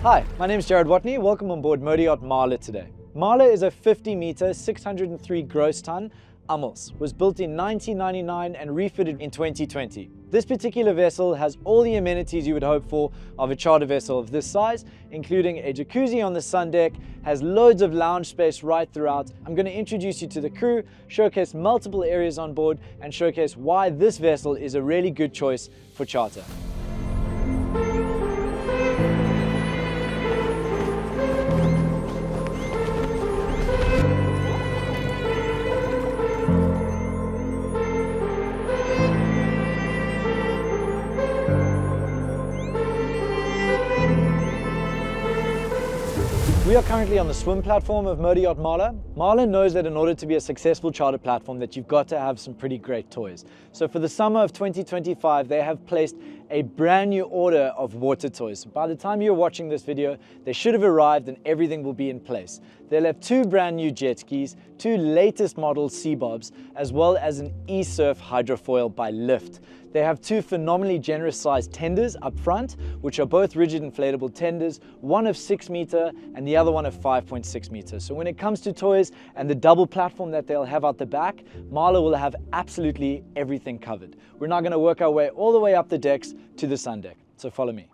Hi, my name is Watney. Welcome on board Yacht MARLA today. MARLA is a 50-meter, 603 gross ton Amels. Was built in 1999 and refitted in 2020. This particular vessel has all the amenities you would hope for of a charter vessel of this size, including a jacuzzi on the sun deck, has loads of lounge space right throughout. I'm going to introduce you to the crew, showcase multiple areas on board, and showcase why this vessel is a really good choice for charter. We are currently on the swim platform of Yacht MARLA. MARLA knows that in order to be a successful charter platform that you've got to have some pretty great toys. So for the summer of 2025, they have placed a brand new order of water toys. By the time you're watching this video, they should have arrived and everything will be in place. They'll have 2 brand new jet skis, 2 latest model sea bobs, as well as an e-surf hydrofoil by Lift. They have 2 phenomenally generous sized tenders up front, which are both rigid inflatable tenders, one of 6 meter and the other one of 5.6 meters. So when it comes to toys and the double platform that they'll have out the back, MARLA will have absolutely everything covered. We're now going to work our way all the way up the decks to the sun deck. So follow me.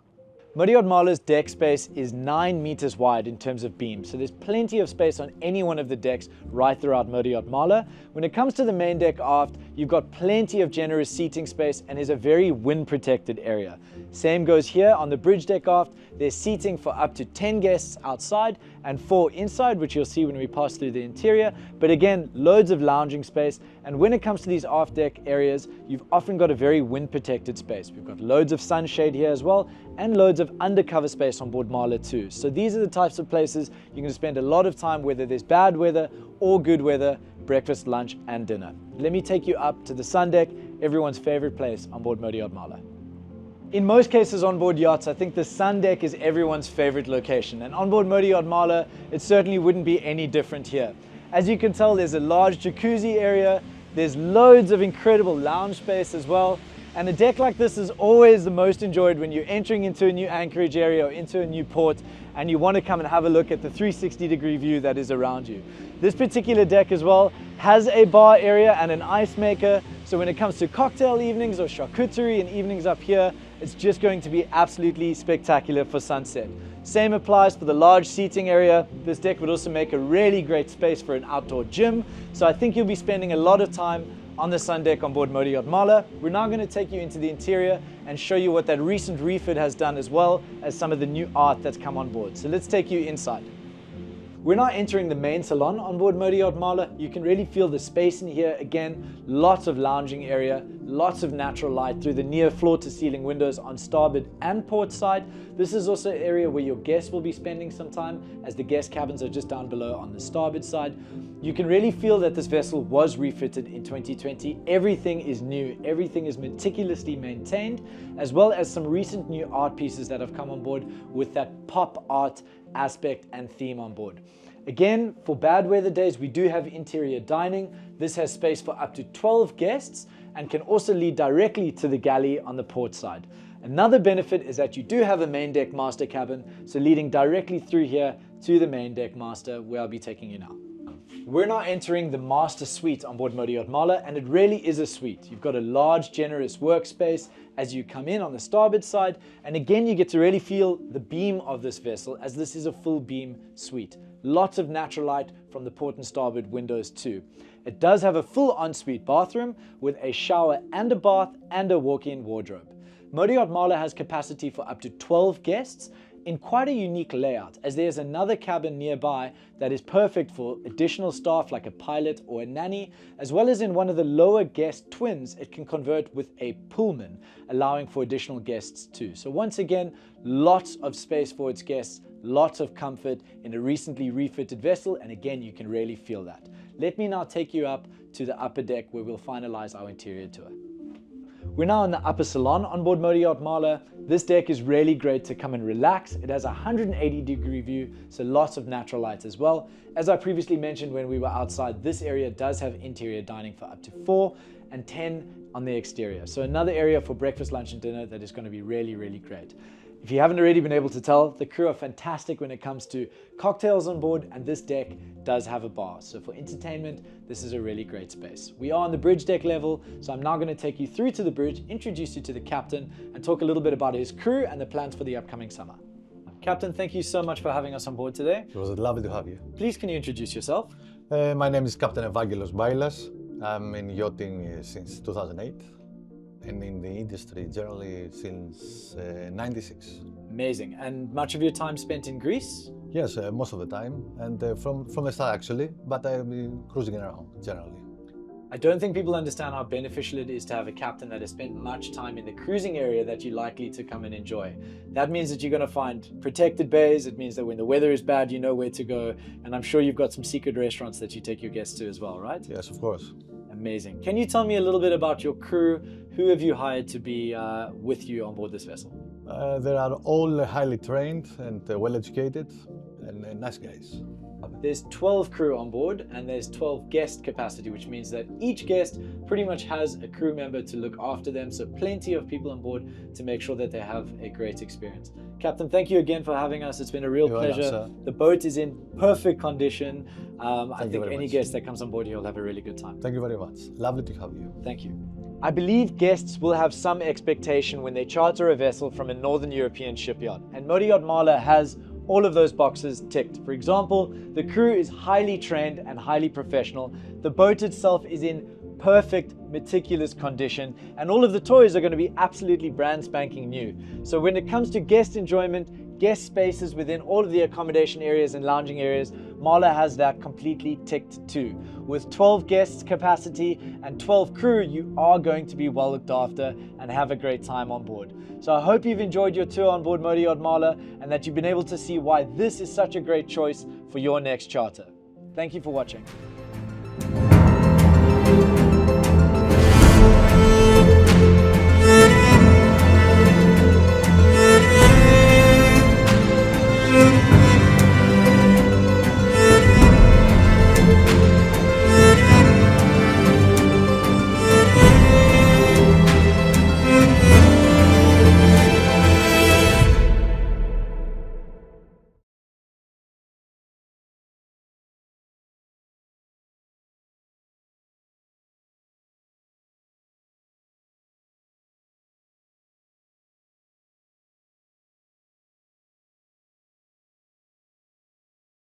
Yacht MARLA's deck space is 9 meters wide in terms of beams, so there's plenty of space on any one of the decks right throughout Yacht MARLA. When it comes to the main deck aft, you've got plenty of generous seating space and is a very wind protected area. Same goes here on the bridge deck aft. There's seating for up to 10 guests outside and 4 inside, which you'll see when we pass through the interior. But again, loads of lounging space. And when it comes to these aft deck areas, you've often got a very wind protected space. We've got loads of sunshade here as well, and loads of undercover space on board MARLA too. So these are the types of places you can spend a lot of time, whether there's bad weather or good weather, breakfast, lunch, and dinner. Let me take you up to the sun deck, everyone's favorite place on board Yacht MARLA. In most cases on board yachts, I think the sun deck is everyone's favorite location, and on board Yacht MARLA, it certainly wouldn't be any different here. As you can tell, there's a large jacuzzi area, there's loads of incredible lounge space as well, and a deck like this is always the most enjoyed when you're entering into a new anchorage area or into a new port and you want to come and have a look at the 360-degree view that is around you. This particular deck as well has a bar area and an ice maker, so when it comes to cocktail evenings or charcuterie and evenings up here, it's just going to be absolutely spectacular for sunset. Same applies for the large seating area. This deck would also make a really great space for an outdoor gym, so I think you'll be spending a lot of time on the sun deck on board Yacht MARLA. We're now going to take you into the interior and show you what that recent refit has done, as well as some of the new art that's come on board. So let's take you inside. We're now entering the main salon on board Yacht MARLA. You can really feel the space in here. Again, lots of lounging area, lots of natural light through the near floor to ceiling windows on starboard and port side. This is also an area where your guests will be spending some time, as the guest cabins are just down below on the starboard side. You can really feel that this vessel was refitted in 2020. Everything is new, everything is meticulously maintained, as well as some recent new art pieces that have come on board with that pop art aspect and theme on board. Again, for bad weather days, we do have interior dining. This has space for up to 12 guests and can also lead directly to the galley on the port side. Another benefit is that you do have a main deck master cabin, so leading directly through here to the main deck master, where I'll be taking you now. We're now entering the master suite on board Yacht MARLA, and it really is a suite. You've got a large, generous workspace as you come in on the starboard side, and again, you get to really feel the beam of this vessel, as this is a full beam suite. Lots of natural light from the port and starboard windows too. It does have a full ensuite bathroom with a shower and a bath and a walk-in wardrobe. Yacht MARLA has capacity for up to 12 guests in quite a unique layout, as there's another cabin nearby that is perfect for additional staff like a pilot or a nanny, as well as in one of the lower guest twins, it can convert with a Pullman, allowing for additional guests too. So once again, lots of space for its guests, lots of comfort in a recently refitted vessel, and again, you can really feel that. Let me now take you up to the upper deck where we'll finalize our interior tour. We're now in the upper salon on board Yacht MARLA. This deck is really great to come and relax. It has a 180-degree view, so lots of natural light as well. As I previously mentioned when we were outside, this area does have interior dining for up to 4, and 10 on the exterior. So another area for breakfast, lunch, and dinner that is going to be really, really great. If you haven't already been able to tell, the crew are fantastic when it comes to cocktails on board, and this deck does have a bar. So for entertainment, this is a really great space. We are on the bridge deck level, so I'm now going to take you through to the bridge, introduce you to the captain, and talk a little bit about his crew and the plans for the upcoming summer. Captain, thank you so much for having us on board today. It was lovely to have you. Please, can you introduce yourself? My name is Captain Vangelis Bailas. I'm in yachting since 2008 and in the industry generally since 96. Amazing. And much of your time spent in Greece? Yes, most of the time, and from the start actually, but I've been cruising around generally. I don't think people understand how beneficial it is to have a captain that has spent much time in the cruising area that you're likely to come and enjoy. That means that you're going to find protected bays. It means that when the weather is bad, you know where to go. And I'm sure you've got some secret restaurants that you take your guests to as well, right? Yes, of course. Amazing. Can you tell me a little bit about your crew? Who have you hired to be with you on board this vessel? They are all highly trained and well educated and nice guys. There's 12 crew on board and there's 12 guest capacity, which means that each guest pretty much has a crew member to look after them. So plenty of people on board to make sure that they have a great experience. Captain, thank you again for having us. It's been a real pleasure. The boat is in perfect condition. I think any guest that comes on board here will have a really good time. Thank you very much. Lovely to have you. Thank you. I believe guests will have some expectation when they charter a vessel from a Northern European shipyard, and Yacht MARLA has all of those boxes ticked. For example, the crew is highly trained and highly professional. The boat itself is in perfect, meticulous condition, and all of the toys are going to be absolutely brand spanking new. So when it comes to guest enjoyment, guest spaces within all of the accommodation areas and lounging areas, MARLA has that completely ticked too. With 12 guests capacity and 12 crew, you are going to be well looked after and have a great time on board. So I hope you've enjoyed your tour on board Yacht MARLA and that you've been able to see why this is such a great choice for your next charter. Thank you for watching.